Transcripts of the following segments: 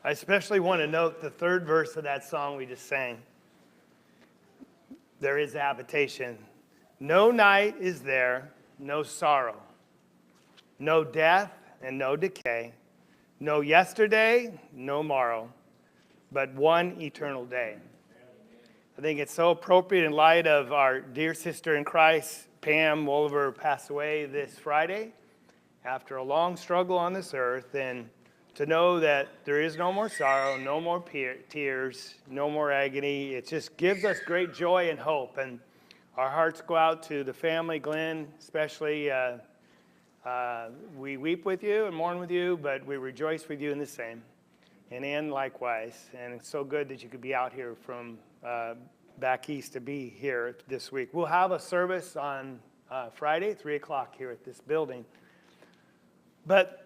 I especially want to note the third verse of that song we just sang. There is habitation. No night is there, no sorrow, no death and no decay, no yesterday, no morrow, but one eternal day. I think it's so appropriate in light of our dear sister in Christ, Pam Wolver, passed away this Friday after a long struggle on this earth, and to know that there is no more sorrow, no more tears, no more agony. It just gives us great joy and hope. And our hearts go out to the family, Glenn, especially. We weep with you and mourn with you, but we rejoice with you in the same. And Ann likewise. And it's so good that you could be out here from back east to be here this week. We'll have a service on Friday, 3 o'clock here at this building. But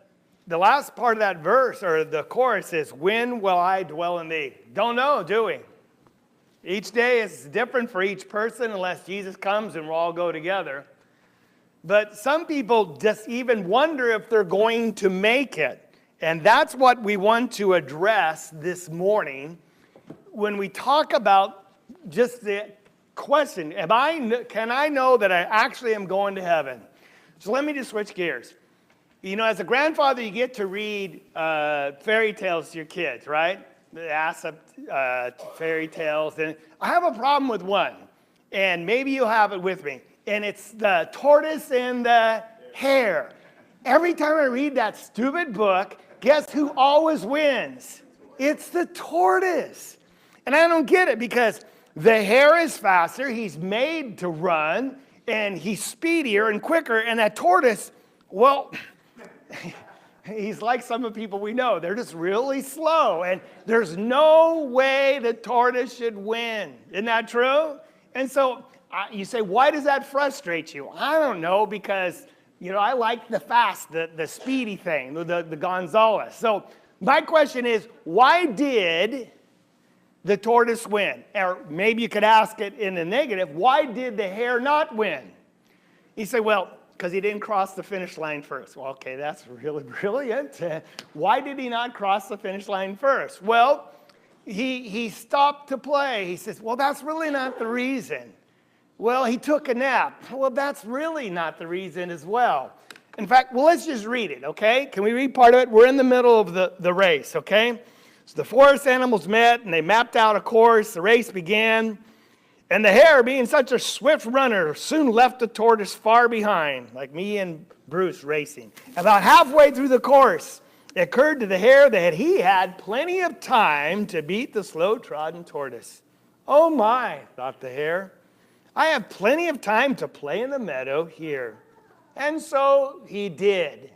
the last part of that verse, or the chorus, is, when will I dwell in thee? Don't know, do we? Each day is different for each person unless Jesus comes and we'll all go together. But some people just even wonder if they're going to make it. And that's what we want to address this morning when we talk about just the question, can I know that I actually am going to heaven? So let me just switch gears. You know, as a grandfather, you get to read fairy tales to your kids, right? The Aesop fairy tales. And I have a problem with one, and maybe you'll have it with me. And it's the tortoise and the hare. Every time I read that stupid book, guess who always wins? It's the tortoise. And I don't get it, because the hare is faster, he's made to run, and he's speedier and quicker, and that tortoise, well, he's like some of the people we know. They're just really slow, and there's no way the tortoise should win. Isn't that true? And so you say, why does that frustrate you? I don't know, because, you know, I like the fast, the speedy thing, the Gonzales. So my question is, why did the tortoise win? Or maybe you could ask it in the negative, why did the hare not win? You say, well, because he didn't cross the finish line first. Well, okay, that's really brilliant. Why did he not cross the finish line first? Well, he stopped to play. He says, well, that's really not the reason. Well, he took a nap. Well, that's really not the reason as well. In fact, well, let's just read it, okay? Can we read part of it? We're in the middle of the race, okay? So the forest animals met, and they mapped out a course. The race began. And the hare, being such a swift runner, soon left the tortoise far behind, like me and Bruce racing. About halfway through the course, it occurred to the hare that he had plenty of time to beat the slow-trodden tortoise. Oh my, thought the hare, I have plenty of time to play in the meadow here. And so he did.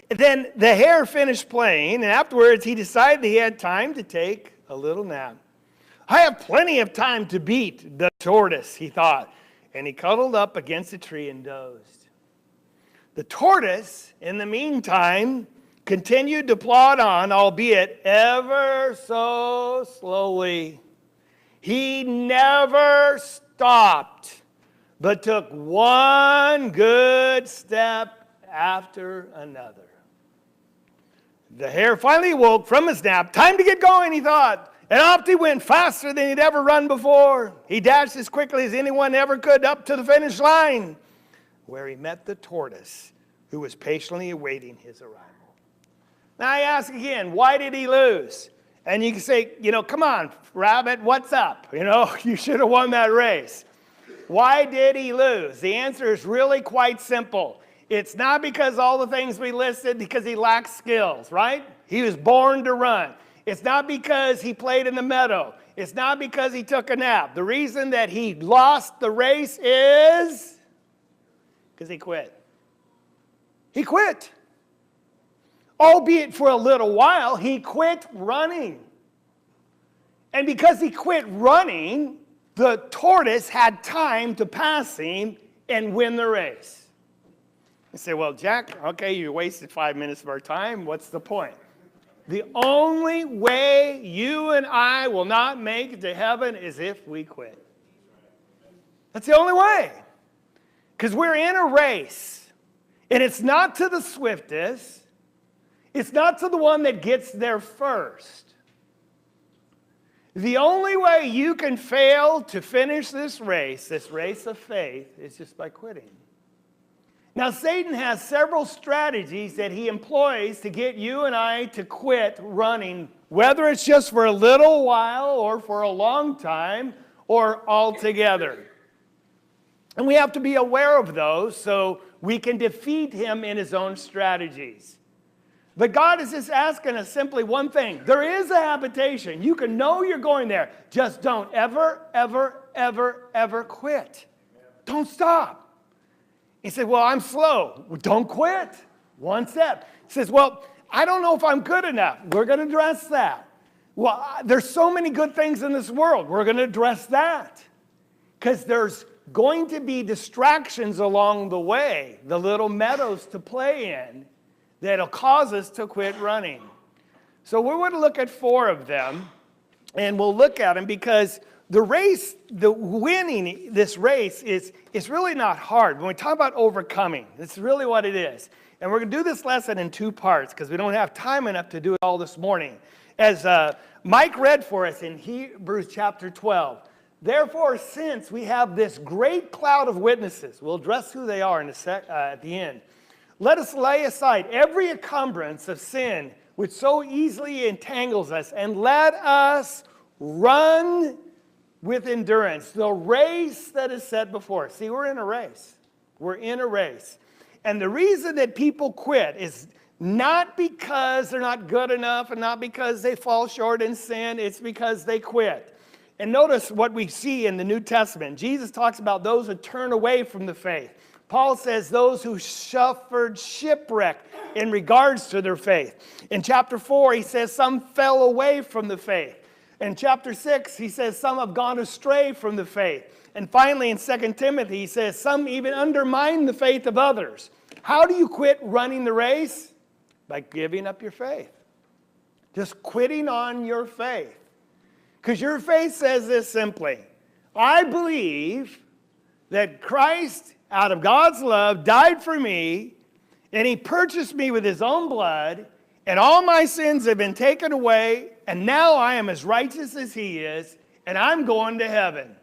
Then the hare finished playing, and afterwards he decided he had time to take a little nap. I have plenty of time to beat the tortoise, he thought, and he cuddled up against a tree and dozed. The tortoise, in the meantime, continued to plod on, albeit ever so slowly. He never stopped, but took one good step after another. The hare finally woke from his nap. Time to get going, he thought. And off he went faster than he'd ever run before. He dashed as quickly as anyone ever could up to the finish line, where he met the tortoise, who was patiently awaiting his arrival. Now I ask again, why did he lose? And you can say, you know, come on, rabbit, what's up? You know, you should have won that race. Why did he lose? The answer is really quite simple. It's not because all the things we listed, because he lacks skills, right? He was born to run. It's not because he played in the meadow. It's not because he took a nap. The reason that he lost the race is because he quit. He quit. Albeit for a little while, he quit running. And because he quit running, the tortoise had time to pass him and win the race. You say, well, Jack, okay, you wasted 5 minutes of our time. What's the point? The only way you and I will not make it to heaven is if we quit. That's the only way. Because we're in a race. And it's not to the swiftest. It's not to the one that gets there first. The only way you can fail to finish this race of faith, is just by quitting. Now, Satan has several strategies that he employs to get you and I to quit running, whether it's just for a little while or for a long time or altogether. And we have to be aware of those so we can defeat him in his own strategies. But God is just asking us simply one thing. There is a habitation. You can know you're going there. Just don't ever, ever, ever, ever quit. Don't stop. He said, well, I'm slow. Well, don't quit. One step. He says, well, I don't know if I'm good enough. We're going to address that. Well, there's so many good things in this world. We're going to address that. Because there's going to be distractions along the way, the little meadows to play in, that'll cause us to quit running. So we're going to look at 4 of them, and we'll look at them because the winning this race is really not hard. When we talk about overcoming, it's really what it is. And we're going to do this lesson in 2 parts because we don't have time enough to do it all this morning. As Mike read for us in Hebrews chapter 12, therefore, since we have this great cloud of witnesses, we'll address who they are at the end. Let us lay aside every encumbrance of sin which so easily entangles us, and let us run with endurance the race that is set before us. See, we're in a race. We're in a race. And the reason that people quit is not because they're not good enough and not because they fall short in sin. It's because they quit. And notice what we see in the New Testament. Jesus talks about those who turn away from the faith. Paul says those who suffered shipwreck in regards to their faith. In chapter 4, he says some fell away from the faith. In chapter 6, he says some have gone astray from the faith. And finally, in 2 Timothy, he says some even undermine the faith of others. How do you quit running the race? By giving up your faith. Just quitting on your faith. Because your faith says this simply: I believe that Christ, out of God's love, died for me, and he purchased me with his own blood, and all my sins have been taken away, and now I am as righteous as he is, and I'm going to heaven.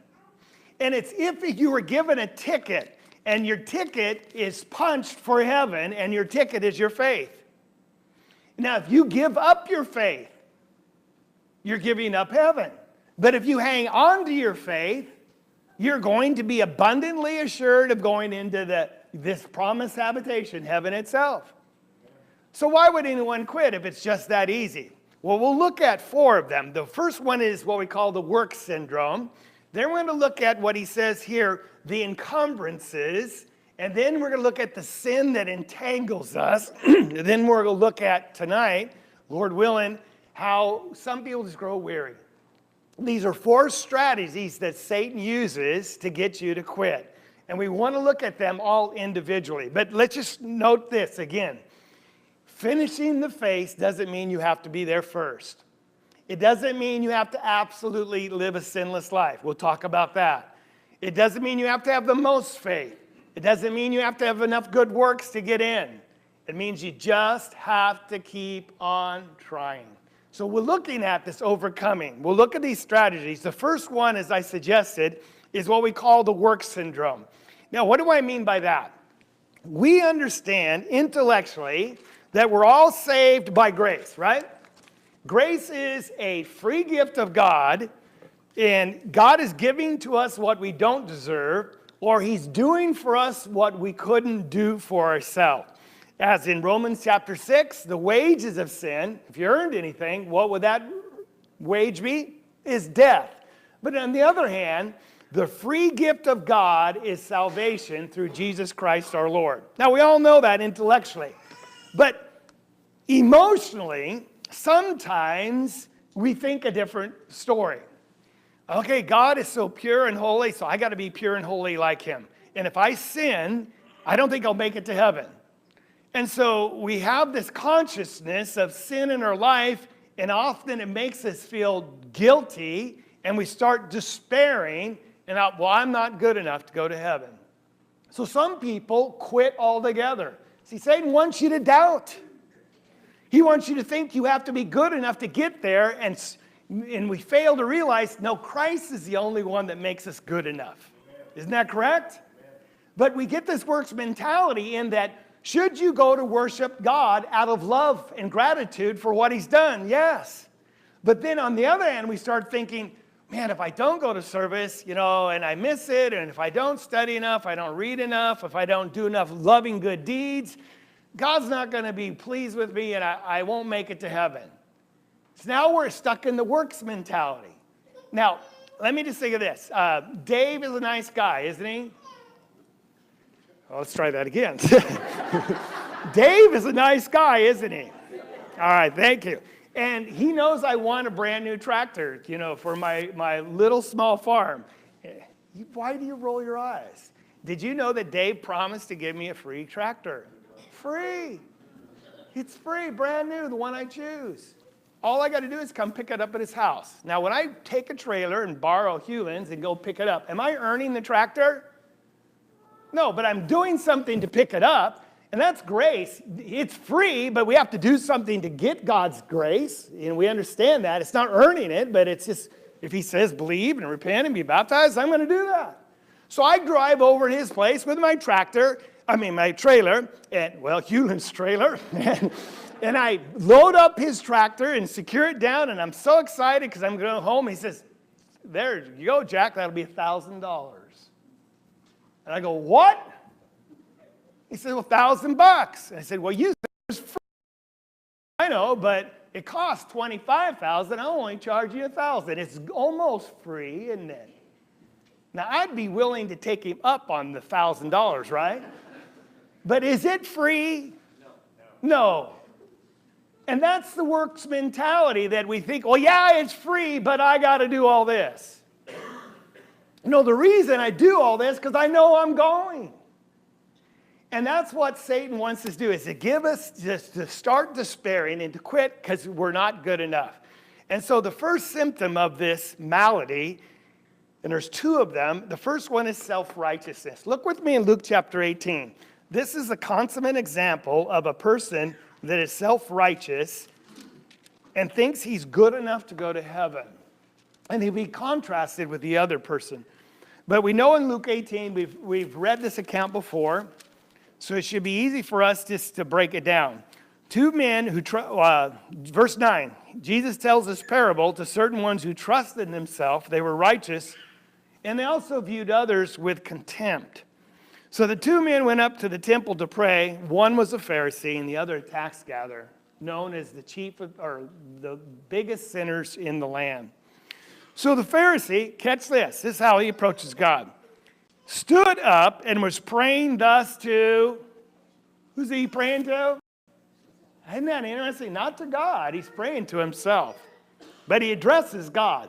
And it's if you were given a ticket, and your ticket is punched for heaven, and your ticket is your faith. Now, if you give up your faith, you're giving up heaven. But if you hang on to your faith, you're going to be abundantly assured of going into this promised habitation, heaven itself. So why would anyone quit if it's just that easy? Well, we'll look at 4 of them. The first one is what we call the work syndrome. Then we're going to look at what he says here, the encumbrances. And then we're going to look at the sin that entangles us. And then we're going to look at tonight, Lord willing, how some people just grow weary. These are 4 strategies that Satan uses to get you to quit. And we want to look at them all individually. But let's just note this again. Finishing the faith doesn't mean you have to be there first. It doesn't mean you have to absolutely live a sinless life. We'll talk about that. It doesn't mean you have to have the most faith. It doesn't mean you have to have enough good works to get in. It means you just have to keep on trying. So we're looking at this overcoming. We'll look at these strategies. The first one, as I suggested, is what we call the work syndrome. Now, what do I mean by that? We understand intellectually that we're all saved by grace, right? Grace is a free gift of God, and God is giving to us what we don't deserve, or he's doing for us what we couldn't do for ourselves. As in Romans chapter 6, the wages of sin, if you earned anything, what would that wage be? Is death. But on the other hand, the free gift of God is salvation through Jesus Christ our Lord. Now, we all know that intellectually. But emotionally, sometimes we think a different story. Okay, God is so pure and holy, so I got to be pure and holy like him. And if I sin, I don't think I'll make it to heaven. And so we have this consciousness of sin in our life, and often it makes us feel guilty, and we start despairing, and I'm not good enough to go to heaven. So some people quit altogether. See, Satan wants you to doubt. He wants you to think you have to be good enough to get there, and we fail to realize, no, Christ is the only one that makes us good enough. Isn't that correct? But we get this works mentality in that, should you go to worship God out of love and gratitude for what he's done? Yes. But then on the other hand, we start thinking, man, if I don't go to service, and I miss it, and if I don't study enough, I don't read enough, if I don't do enough loving good deeds, God's not going to be pleased with me, and I won't make it to heaven. So now we're stuck in the works mentality. Now, let me just think of this. Dave is a nice guy, isn't he? Well, let's try that again. Dave is a nice guy, isn't he? All right, thank you. And he knows I want a brand new tractor, for my little small farm. Why do you roll your eyes? Did you know that Dave promised to give me a free tractor? Free. It's free, brand new, the one I choose. All I got to do is come pick it up at his house. Now, when I take a trailer and borrow Hewlin's and go pick it up, am I earning the tractor? No, but I'm doing something to pick it up, and that's grace. It's free, but we have to do something to get God's grace, and we understand that. It's not earning it, but it's just, if he says believe and repent and be baptized, I'm going to do that. So I drive over to his place with my trailer, and, Hewlin's trailer, and I load up his tractor and secure it down, and I'm so excited because I'm going home. He says, there you go, Jack, that'll be $1,000. And I go, what? He said, well, $1,000. And I said, well, you said it was free. I know, but it costs $25,000. I'll only charge you $1,000. It's almost free, isn't it? Now, I'd be willing to take him up on the $1,000, right? But is it free? No. And that's the works mentality that we think, well, yeah, it's free, but I got to do all this. No, the reason I do all this is because I know I'm going. And that's what Satan wants us to do, is to give us just to start despairing and to quit because we're not good enough. And so the first symptom of this malady, and there's two of them, the first one is self-righteousness. Look with me in Luke chapter 18. This is a consummate example of a person that is self-righteous and thinks he's good enough to go to heaven. And he'll be contrasted with the other person. But we know in Luke 18, we've read this account before, so it should be easy for us just to break it down. Two men who, verse 9, Jesus tells this parable to certain ones who trusted in themselves, they were righteous, and they also viewed others with contempt. So the two men went up to the temple to pray. One was a Pharisee and the other a tax gatherer, known as the the biggest sinners in the land. So the Pharisee, catch this, this is how he approaches God, stood up and was praying thus to, who's he praying to? Isn't that interesting? Not to God, he's praying to himself. But he addresses God.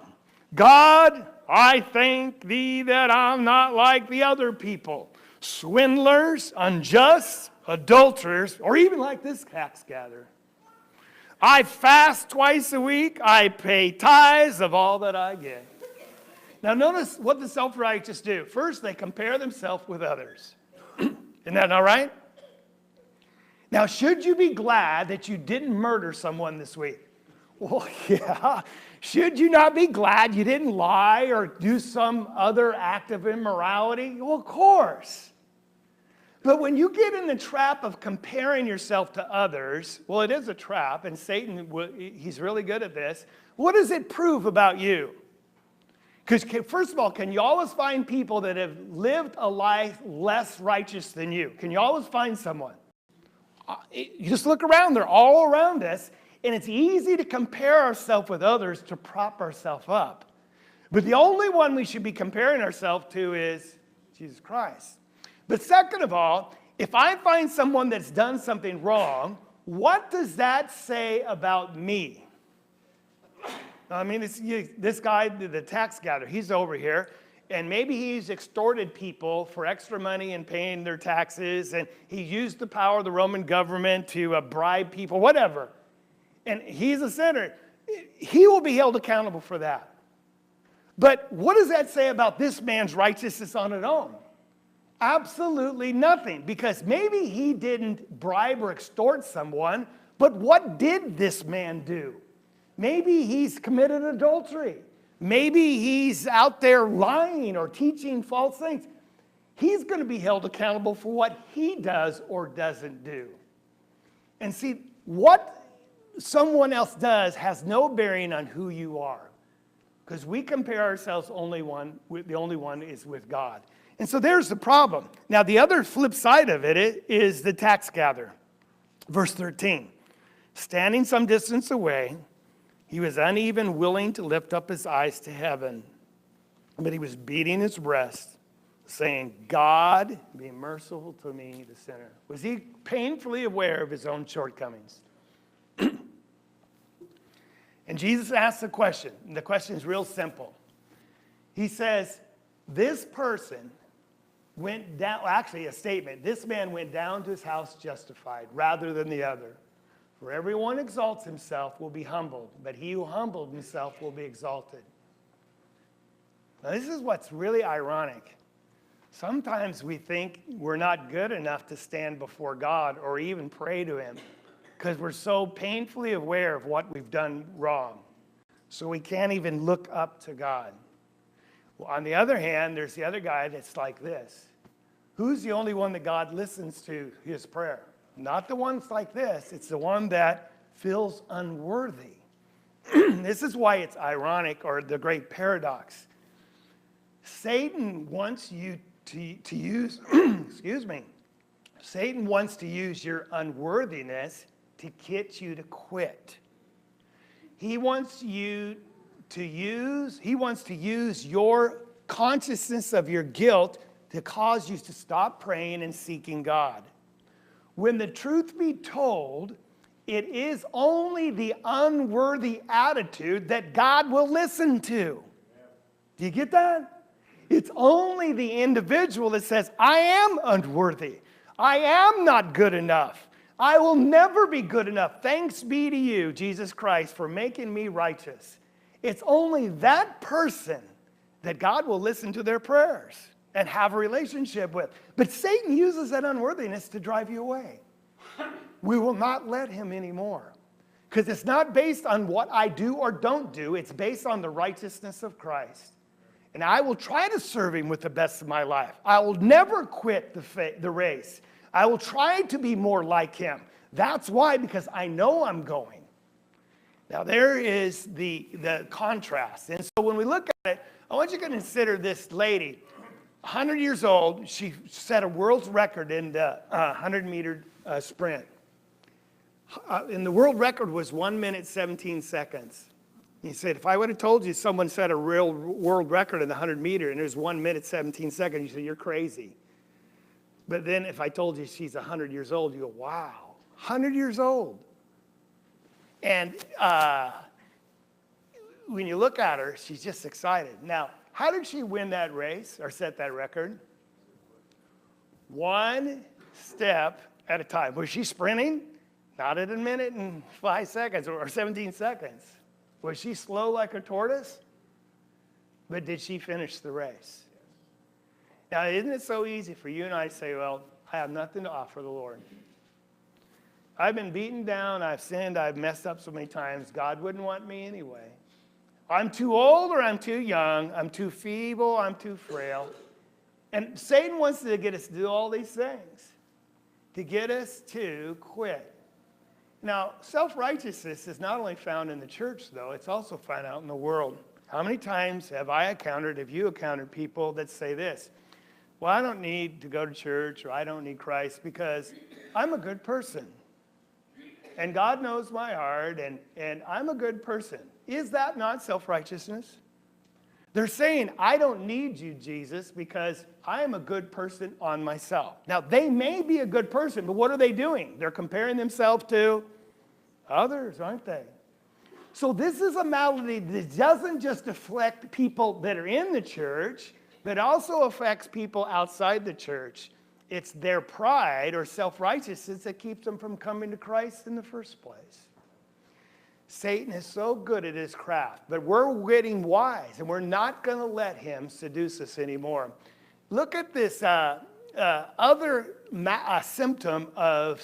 God, I thank thee that I'm not like the other people, swindlers, unjust, adulterers, or even like this tax gatherer. I fast twice a week. I pay tithes of all that I get. Now notice what the self-righteous do. First, they compare themselves with others. Isn't that all right? Now, should you be glad that you didn't murder someone this week? Well, yeah. Should you not be glad you didn't lie or do some other act of immorality? Well, of course. But when you get in the trap of comparing yourself to others, well, it is a trap, and Satan, he's really good at this. What does it prove about you? Because first of all, can you always find people that have lived a life less righteous than you? Can you always find someone? You just look around, they're all around us, and it's easy to compare ourselves with others to prop ourselves up. But the only one we should be comparing ourselves to is Jesus Christ. But second of all, if I find someone that's done something wrong, what does that say about me? I mean, this guy, the tax gatherer, he's over here, and maybe he's extorted people for extra money and paying their taxes, and he used the power of the Roman government to bribe people, whatever. And he's a sinner. He will be held accountable for that. But what does that say about this man's righteousness on its own? Absolutely nothing, because maybe he didn't bribe or extort someone, But what did this man do? Maybe he's committed adultery. Maybe he's out there lying or teaching false things. He's going to be held accountable for what he does or doesn't do. And see, what someone else does has no bearing on who you are. Because we compare ourselves the only one is with God. And so there's the problem. Now the other flip side of it is the tax gatherer. Verse 13. Standing some distance away, he was uneven, willing to lift up his eyes to heaven. But he was beating his breast, saying, God, be merciful to me, the sinner. Was he painfully aware of his own shortcomings? And Jesus asks a question. And the question is real simple. He says, this person went down, actually a statement, this man went down to his house justified rather than the other. For everyone exalts himself will be humbled, but he who humbled himself will be exalted. Now this is what's really ironic. Sometimes we think we're not good enough to stand before God or even pray to him because we're so painfully aware of what we've done wrong. So we can't even look up to God. Well, on the other hand, there's the other guy that's like this. Who's the only one that God listens to his prayer? Not the ones like this. It's the one that feels unworthy. This is why it's ironic, or the great paradox. Satan wants you to use, Satan wants to use your unworthiness to get you to quit. He wants to use your consciousness of your guilt to cause you to stop praying and seeking God. When the truth be told, it is only the unworthy attitude that God will listen to. Do you get that? It's only the individual that says, I am unworthy. I am not good enough. I will never be good enough. Thanks be to you, Jesus Christ, for making me righteous. It's only that person that God will listen to their prayers and have a relationship with. But Satan uses that unworthiness to drive you away. We will not let him anymore. Because it's not based on what I do or don't do. It's based on the righteousness of Christ. And I will try to serve him with the best of my life. I will never quit the race. I will try to be more like him. That's why, because I know I'm going. Now there is the contrast. And so when we look at it, I want you to consider this lady, 100 years old. She set a world's record in the 100-meter sprint. And the world record was 1 minute, 17 seconds. He said, if I would have told you someone set a real world record in the 100-meter and it was 1 minute, 17 seconds, you say, you're crazy. But then if I told you she's 100 years old, you go, wow, 100 years old. And when you look at her, she's just excited. Now, how did she win that race or set that record? One step at a time. Was she sprinting? Not at a minute and 5 seconds or 17 seconds. Was she slow like a tortoise? But did she finish the race? Now, isn't it so easy for you and I to say, well, I have nothing to offer the Lord. I've been beaten down, I've sinned, I've messed up so many times, God wouldn't want me anyway. I'm too old or I'm too young, I'm too feeble, I'm too frail. And Satan wants to get us to do all these things, to get us to quit. Now, self-righteousness is not only found in the church, though, it's also found out in the world. How many times have you encountered people that say this? Well, I don't need to go to church, or I don't need Christ because I'm a good person. And God knows my heart, and I'm a good person. Is that not self-righteousness? They're saying, I don't need you, Jesus, because I am a good person on myself. Now, they may be a good person, but what are they doing? They're comparing themselves to others, aren't they? So this is a malady that doesn't just affect people that are in the church, but also affects people outside the church. It's their pride or self-righteousness that keeps them from coming to Christ in the first place. Satan is so good at his craft, but we're getting wise, and we're not going to let him seduce us anymore. Look at this other symptom of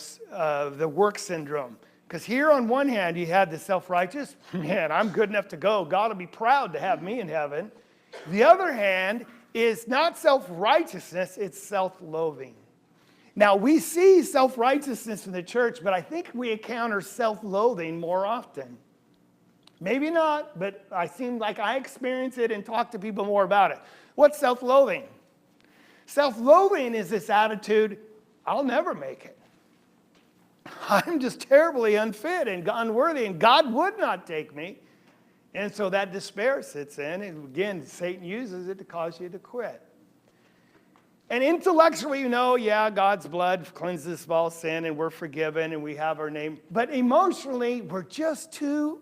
the work syndrome. Because here on one hand, you had the self-righteous. Man, I'm good enough to go. God will be proud to have me in heaven. The other hand is not self-righteousness, it's self-loathing. Now, we see self-righteousness in the church, but I think we encounter self-loathing more often. Maybe not, but I seem like I experience it and talk to people more about it. What's self-loathing? Self-loathing is this attitude, I'll never make it. I'm just terribly unfit and unworthy, and God would not take me. And so that despair sits in, and again, Satan uses it to cause you to quit. And intellectually, yeah, God's blood cleanses of all sin, and we're forgiven, and we have our name. But emotionally, we're just too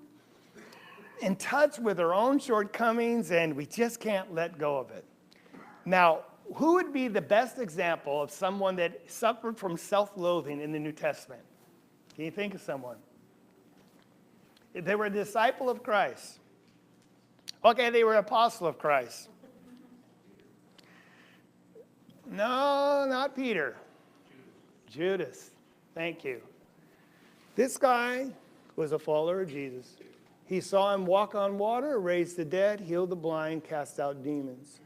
in touch with our own shortcomings, and we just can't let go of it. Now, who would be the best example of someone that suffered from self-loathing in the New Testament? Can you think of someone? They were a disciple of Christ. Okay, they were an apostle of Christ. No, not Peter. Judas. Thank you. This guy was a follower of Jesus. He saw him walk on water, raise the dead, heal the blind, cast out demons.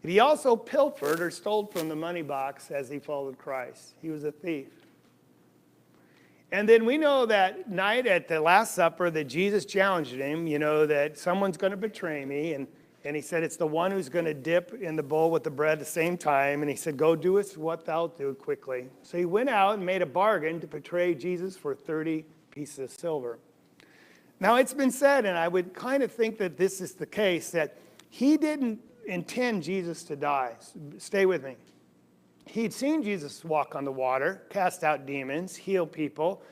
And he also pilfered or stole from the money box as he followed Christ. He was a thief. And then we know that night at the Last Supper that Jesus challenged him, that someone's going to betray me. And he said, it's the one who's going to dip in the bowl with the bread at the same time. And he said, go do what thou do quickly. So he went out and made a bargain to betray Jesus for 30 pieces of silver. Now, it's been said, and I would kind of think that this is the case, that he didn't intend Jesus to die. Stay with me. He'd seen Jesus walk on the water, cast out demons, heal people.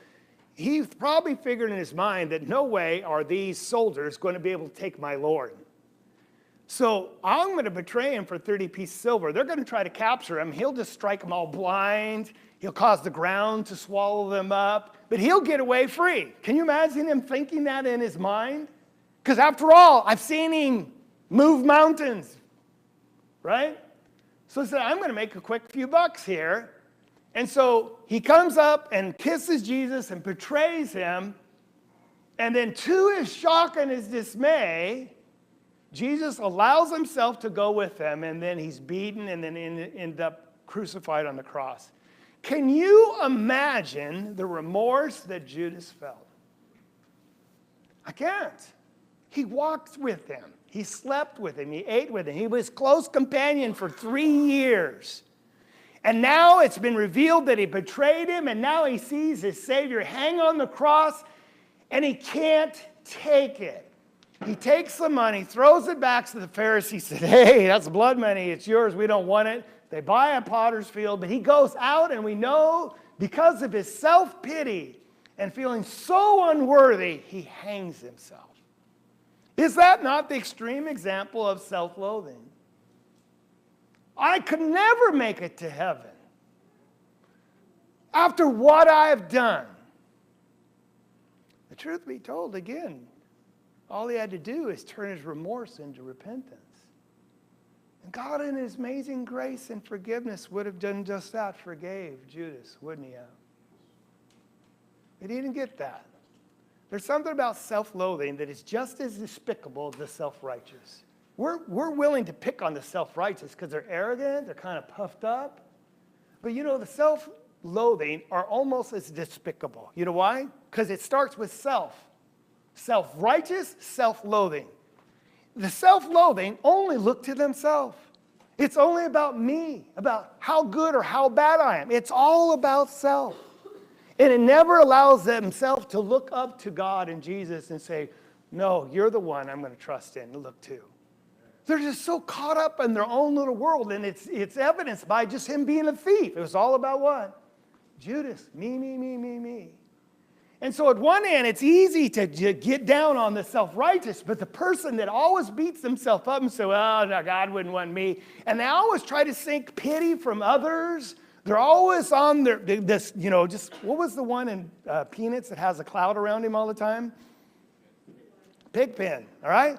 He probably figured in his mind that no way are these soldiers going to be able to take my Lord. So I'm going to betray him for 30 pieces of silver. They're going to try to capture him. He'll just strike them all blind. He'll cause the ground to swallow them up. But he'll get away free. Can you imagine him thinking that in his mind? Because after all, I've seen him move mountains, right? So he said, I'm going to make a quick few bucks here. And so he comes up and kisses Jesus and betrays him. And then to his shock and his dismay, Jesus allows himself to go with them. And then he's beaten and then end up crucified on the cross. Can you imagine the remorse that Judas felt? I can't. He walked with him. He slept with him. He ate with him. He was close companion for 3 years. And now it's been revealed that he betrayed him, and now he sees his Savior hang on the cross, and he can't take it. He takes the money, throws it back to the Pharisees, said, hey, that's blood money. It's yours. We don't want it. They buy a potter's field, but he goes out, and we know because of his self-pity and feeling so unworthy, he hangs himself. Is that not the extreme example of self-loathing? I could never make it to heaven after what I have done. The truth be told, again, all he had to do is turn his remorse into repentance. And God, in his amazing grace and forgiveness, would have done just that, forgave Judas, wouldn't he have? But he didn't get that. There's something about self-loathing that is just as despicable as the self-righteous. We're willing to pick on the self-righteous because they're arrogant, they're kind of puffed up. But the self-loathing are almost as despicable. You know why? Because it starts with self. Self-righteous, self-loathing. The self-loathing only look to themselves. It's only about me, about how good or how bad I am. It's all about self. And it never allows themselves to look up to God and Jesus and say, no, you're the one I'm going to trust in and look to. They're just so caught up in their own little world, and it's evidenced by just him being a thief. It was all about what? Judas, me. And so at one hand, it's easy to get down on the self-righteous, but the person that always beats themselves up and says, well, no, God wouldn't want me, and they always try to seek pity from others. They're always on what was the one in Peanuts that has a cloud around him all the time? Pigpen, all right?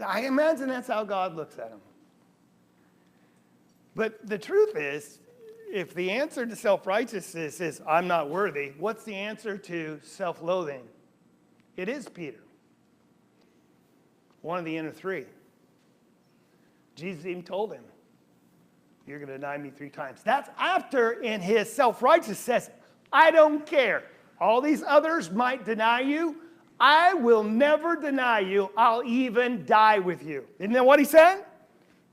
I imagine that's how God looks at him. But the truth is, if the answer to self-righteousness is I'm not worthy, what's the answer to self-loathing? It is Peter. One of the inner three. Jesus even told him, you're going to deny me 3 times. That's after in his self-righteousness says, I don't care. All these others might deny you. I will never deny you. I'll even die with you. Isn't that what he said?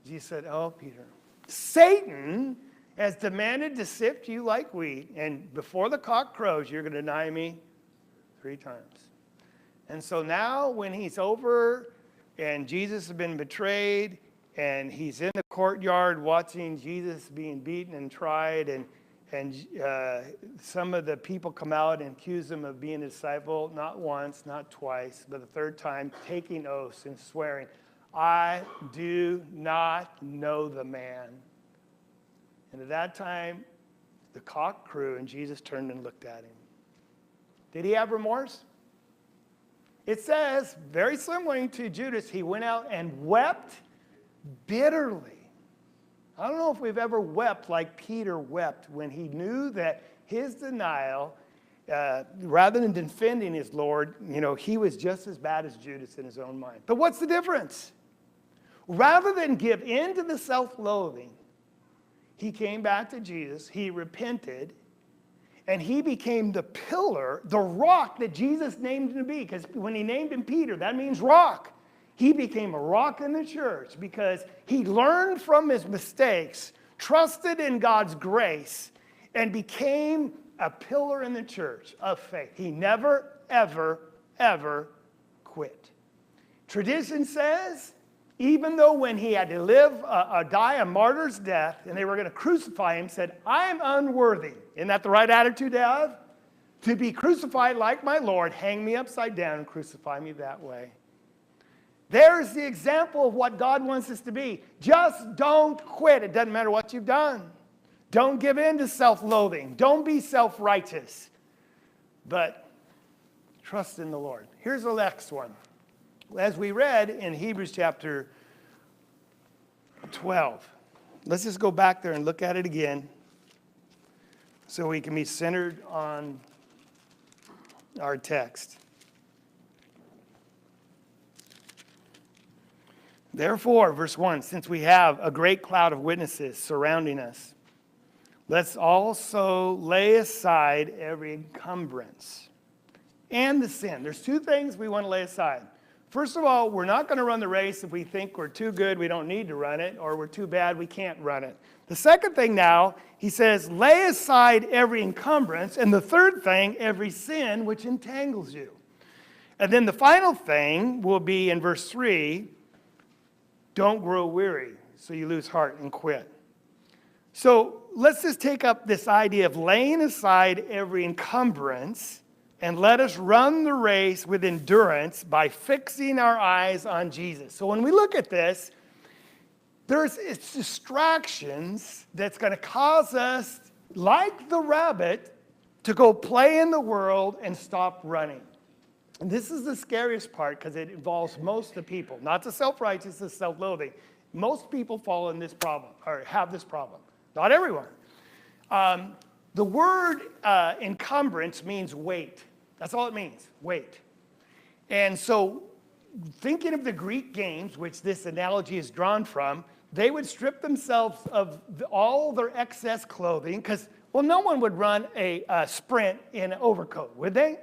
Jesus said, oh, Peter, Satan has demanded to sift you like wheat, and before the cock crows, you're going to deny me 3 times. And so now when he's over and Jesus has been betrayed, and he's in the courtyard watching Jesus being beaten and tried, and some of the people come out and accuse him of being a disciple, not once, not twice, but the 3rd time, taking oaths and swearing, I do not know the man. And at that time, the cock crew, and Jesus turned and looked at him. Did he have remorse? It says, very similar to Judas, he went out and wept bitterly. I don't know if we've ever wept like Peter wept when he knew that his denial, rather than defending his Lord, he was just as bad as Judas in his own mind. But what's the difference? Rather than give in to the self-loathing, he came back to Jesus, he repented, and he became the pillar, the rock that Jesus named him to be. Because when he named him Peter, that means rock. He became a rock in the church because he learned from his mistakes, trusted in God's grace, and became a pillar in the church of faith. He never, ever, ever quit. Tradition says, even though when he had to die a martyr's death, and they were going to crucify him, said, I'm unworthy. Isn't that the right attitude to have? To be crucified like my Lord, hang me upside down and crucify me that way. There's the example of what God wants us to be. Just don't quit. It doesn't matter what you've done. Don't give in to self-loathing. Don't be self-righteous. But trust in the Lord. Here's the next one. As we read in Hebrews chapter 12. Let's just go back there and look at it again so we can be centered on our text. Therefore, verse 1, since we have a great cloud of witnesses surrounding us, let's also lay aside every encumbrance and the sin. There's 2 things we want to lay aside. First of all, we're not going to run the race if we think we're too good, we don't need to run it, or we're too bad, we can't run it. The second thing now, he says, lay aside every encumbrance, and the third thing, every sin which entangles you. And then the final thing will be in verse 3, don't grow weary, so you lose heart and quit. So let's just take up this idea of laying aside every encumbrance and let us run the race with endurance by fixing our eyes on Jesus. So when we look at this, it's distractions that's going to cause us, like the rabbit, to go play in the world and stop running. And this is the scariest part because it involves most of the people, not the self-righteous, the self-loathing. Most people fall in this problem, or have this problem. Not everyone. The word encumbrance means weight. That's all it means, weight. And so thinking of the Greek games, which this analogy is drawn from, they would strip themselves of all their excess clothing because, well, no one would run a sprint in an overcoat, would they?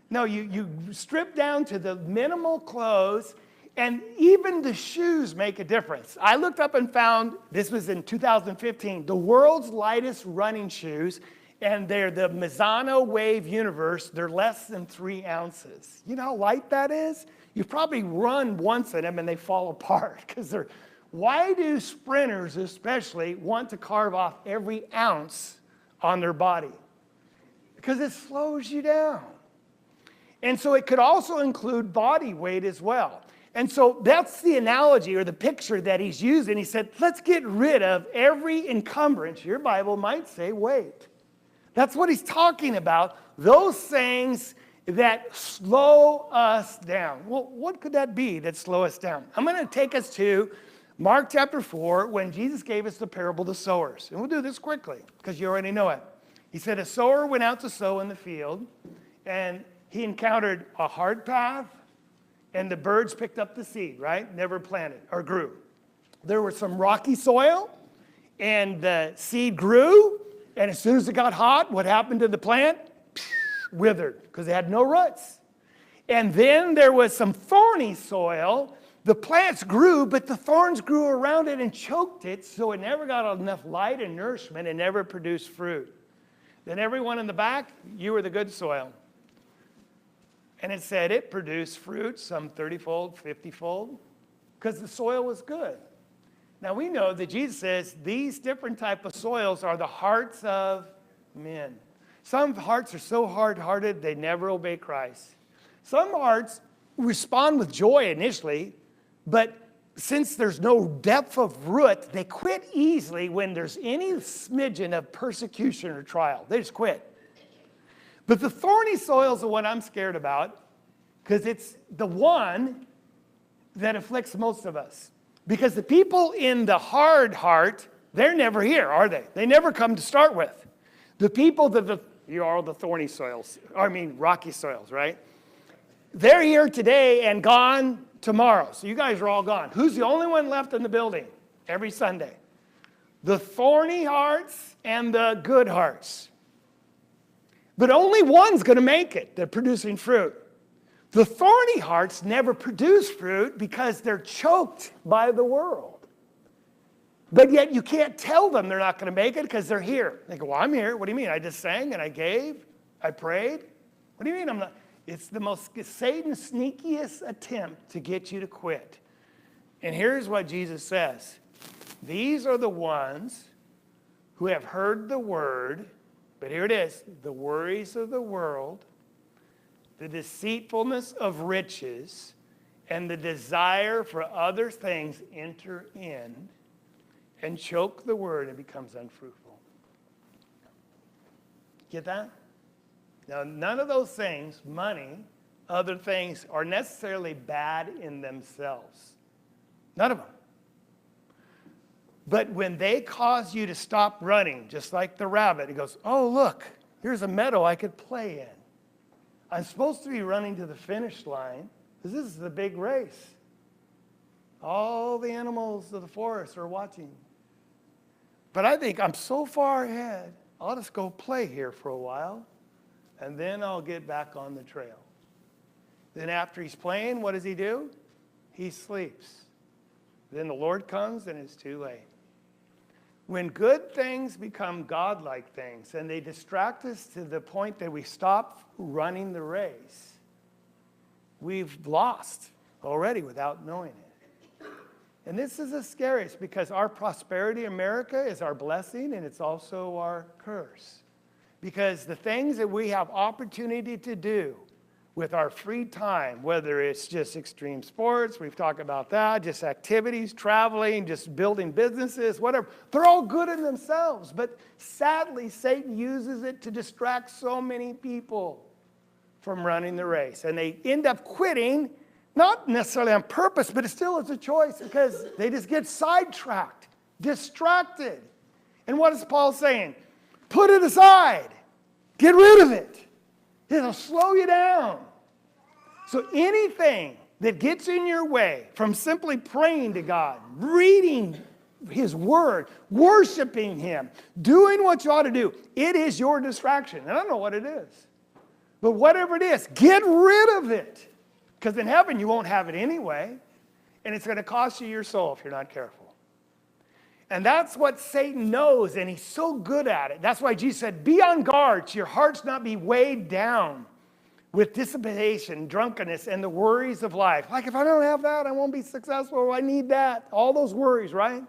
No, you strip down to the minimal clothes, and even the shoes make a difference. I looked up and found, this was in 2015, the world's lightest running shoes, and they're the Mizuno Wave Universe. They're less than 3 ounces. You know how light that is? You probably run once in them and they fall apart because they're. Why do sprinters especially want to carve off every ounce on their body? Because it slows you down. And so it could also include body weight as well. And so that's the analogy or the picture that he's using. He said, let's get rid of every encumbrance. Your Bible might say weight. That's what he's talking about. Those things that slow us down. Well, what could that be that slow us down? I'm going to take us to Mark chapter 4, when Jesus gave us the parable of the sowers. And we'll do this quickly because you already know it. He said a sower went out to sow in the field, and he encountered a hard path, and the birds picked up the seed, right? Never planted or grew. There was some rocky soil, and the seed grew, and as soon as it got hot, what happened to the plant? Withered, because it had no roots. And then there was some thorny soil. The plants grew, but the thorns grew around it and choked it, so it never got enough light and nourishment and never produced fruit. Then everyone in the back, you were the good soil. And it said it produced fruit, some 30-fold, 50-fold, because the soil was good. Now we know that Jesus says these different type of soils are the hearts of men. Some hearts are so hard-hearted they never obey Christ. Some hearts respond with joy initially, but since there's no depth of root, they quit easily when there's any smidgen of persecution or trial. They just quit. But the thorny soil is the one I'm scared about because it's the one that afflicts most of us. Because the people in the hard heart, they're never here, are they? They never come to start with. The people that you are the thorny soils, rocky soils, right? They're here today and gone tomorrow. So you guys are all gone. Who's the only one left in the building every Sunday? The thorny hearts and the good hearts. But only one's going to make it. They're producing fruit. The thorny hearts never produce fruit because they're choked by the world. But yet you can't tell them they're not going to make it because they're here. They go, well, I'm here. What do you mean? I just sang and I gave. I prayed. What do you mean I'm not? It's the most Satan's sneakiest attempt to get you to quit. And here's what Jesus says. These are the ones who have heard the word, but here it is, the worries of the world, the deceitfulness of riches, and the desire for other things enter in and choke the word and becomes unfruitful. Get that? Now, none of those things, money, other things, are necessarily bad in themselves. None of them. But when they cause you to stop running, just like the rabbit, it goes, oh, look, here's a meadow I could play in. I'm supposed to be running to the finish line because this is the big race. All the animals of the forest are watching. But I think I'm so far ahead, I'll just go play here for a while, and then I'll get back on the trail. Then after he's playing, what does he do? He sleeps. Then the Lord comes and it's too late. When good things become godlike things and they distract us to the point that we stop running the race, we've lost already without knowing it. And this is the scariest because our prosperity in America is our blessing and it's also our curse. Because the things that we have opportunity to do with our free time, whether it's just extreme sports, we've talked about that, just activities, traveling, just building businesses, whatever. They're all good in themselves, but sadly, Satan uses it to distract so many people from running the race. And they end up quitting, not necessarily on purpose, but it still is a choice because they just get sidetracked, distracted. And what is Paul saying? Put it aside. Get rid of it. It'll slow you down. So anything that gets in your way from simply praying to God, reading his word, worshiping him, doing what you ought to do, it is your distraction. And I don't know what it is. But whatever it is, get rid of it. Because in heaven you won't have it anyway. And it's going to cost you your soul if you're not careful. And that's what Satan knows, and he's so good at it. That's why Jesus said, be on guard, so your hearts not be weighed down with dissipation, drunkenness, and the worries of life. Like, if I don't have that, I won't be successful. I need that. All those worries, right?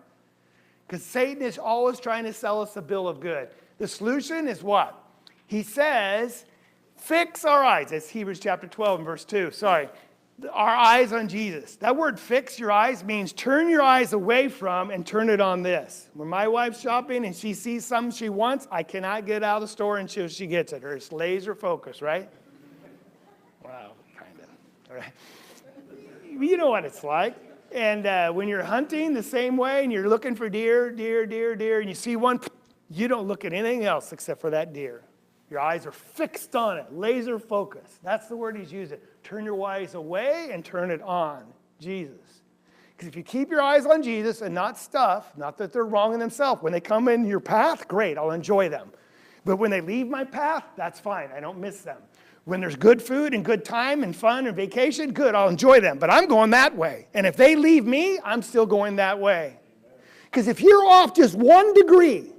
Because Satan is always trying to sell us a bill of good. The solution is what? He says, fix our eyes. That's Hebrews chapter 12 and verse 2. Sorry. Our eyes on Jesus. That word fix your eyes means turn your eyes away from and turn it on this. When my wife's shopping and she sees something she wants, I cannot get out of the store until she gets it. Her laser focus, right? Wow, kind of. All right. You know what it's like. And when you're hunting the same way and you're looking for deer, and you see one, you don't look at anything else except for that deer. Your eyes are fixed on it, laser focus. That's the word he's using. Turn your eyes away and turn it on Jesus. Because if you keep your eyes on Jesus and not stuff, not that they're wrong in themselves. When they come in your path, great, I'll enjoy them. But when they leave my path, that's fine. I don't miss them. When there's good food and good time and fun and vacation, good, I'll enjoy them. But I'm going that way. And if they leave me, I'm still going that way. Because if you're off just 1 degree,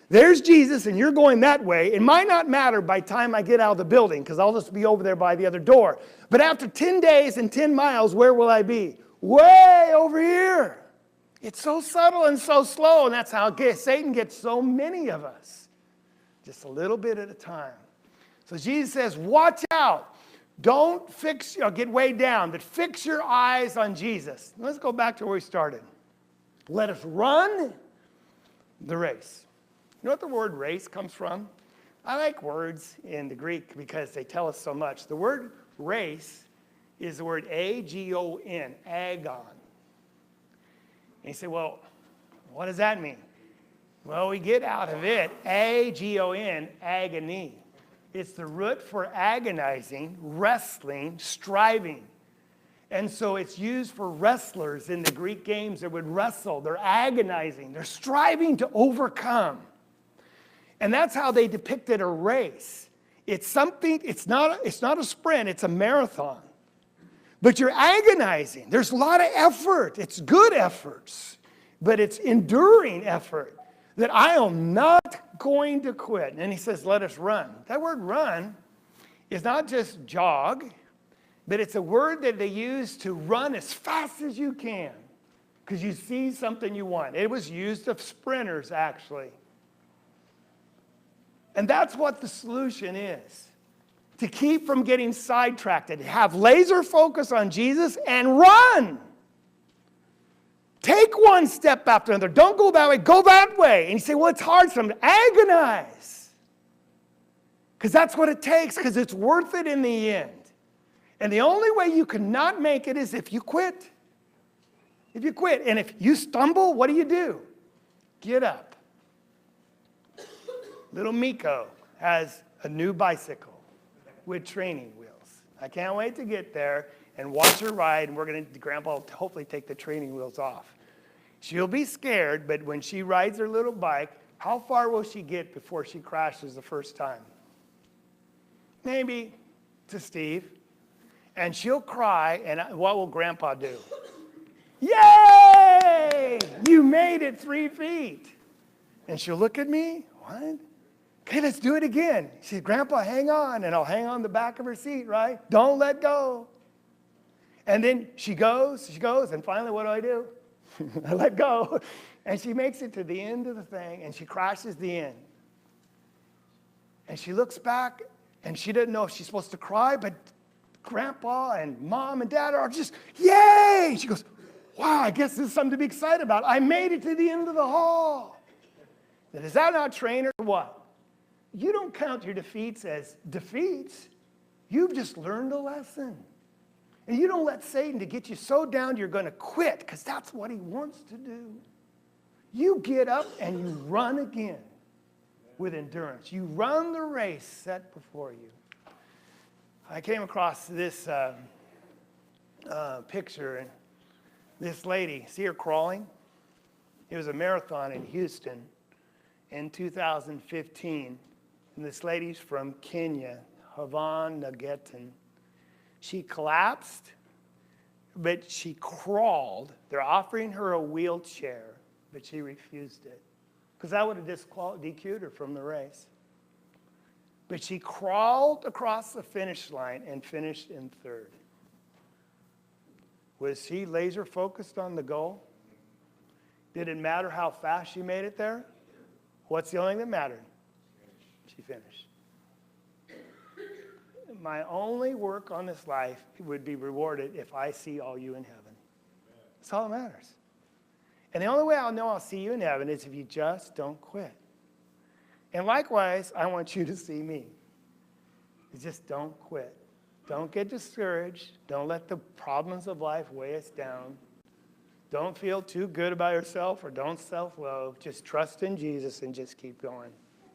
there's Jesus and you're going that way. It might not matter by the time I get out of the building because I'll just be over there by the other door. But after 10 days and 10 miles, where will I be? Way over here. It's so subtle and so slow. And that's how Satan gets so many of us. Just a little bit at a time. So Jesus says, watch out. Don't get weighed down, but fix your eyes on Jesus. Let's go back to where we started. Let us run the race. You know what the word race comes from? I like words in the Greek because they tell us so much. The word race is the word agon, agon. And you say, well, what does that mean? Well, we get out of it, agon, agony. It's the root for agonizing, wrestling, striving. And so it's used for wrestlers in the Greek games that would wrestle. They're agonizing. They're striving to overcome. And that's how they depicted a race. It's something, it's not a sprint, it's a marathon. But you're agonizing. There's a lot of effort. It's good efforts, but it's enduring effort that I am not going to quit. And he says, let us run. That word run is not just jog, but it's a word that they use to run as fast as you can because you see something you want. It was used of sprinters, actually. And that's what the solution is. To keep from getting sidetracked. Have laser focus on Jesus and run. Take one step after another. Don't go that way. Go that way. And you say, well, it's hard sometimes. Agonize. Because that's what it takes. Because it's worth it in the end. And the only way you cannot make it is if you quit. If you quit. And if you stumble, what do? Get up. Little Miko has a new bicycle with training wheels. I can't wait to get there and watch her ride, and Grandpa will hopefully take the training wheels off. She'll be scared, but when she rides her little bike, how far will she get before she crashes the first time? Maybe to Steve. And she'll cry, and what will Grandpa do? Yay! You made it 3 feet. And she'll look at me, what? Okay, let's do it again. She said, Grandpa, hang on, and I'll hang on the back of her seat, right? Don't let go. And then she goes, and finally, what do? I let go. And she makes it to the end of the thing, and she crashes the end. And she looks back, and she doesn't know if she's supposed to cry, but Grandpa and Mom and Dad are just, yay! She goes, wow, I guess this is something to be excited about. I made it to the end of the hall. Then is that not trainer or what? You don't count your defeats as defeats. You've just learned a lesson. And you don't let Satan to get you so down you're going to quit, because that's what he wants to do. You get up and you run again with endurance. You run the race set before you. I came across this picture, and this lady, see her crawling? It was a marathon in Houston in 2015. And this lady's from Kenya, Havan Nagetan. She collapsed, but she crawled. They're offering her a wheelchair, but she refused it. Because that would have DQ'd her from the race. But she crawled across the finish line and finished in 3rd. Was she laser focused on the goal? Did it matter how fast she made it there? What's the only thing that mattered? She finished. My only work on this life would be rewarded if I see all you in heaven. That's all that matters. And the only way I'll know I'll see you in heaven is if you just don't quit. And likewise, I want you to see me. Just don't quit. Don't get discouraged. Don't let the problems of life weigh us down. Don't feel too good about yourself or don't self-loathe. Just trust in Jesus and just keep going.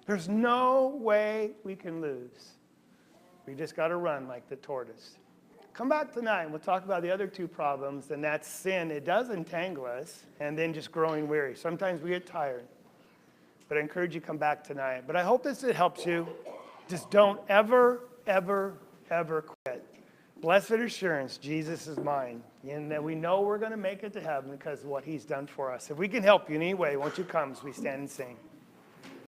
There's no way we can lose. We just got to run like the tortoise. Come back tonight and we'll talk about the other two problems, and that's sin. It does entangle us, and then just growing weary. Sometimes we get tired. But I encourage you to come back tonight. But I hope it helps you. Just don't ever, ever, ever quit. Blessed assurance, Jesus is mine. And that we know we're going to make it to heaven because of what he's done for us. If we can help you in any way, won't you come as we stand and sing?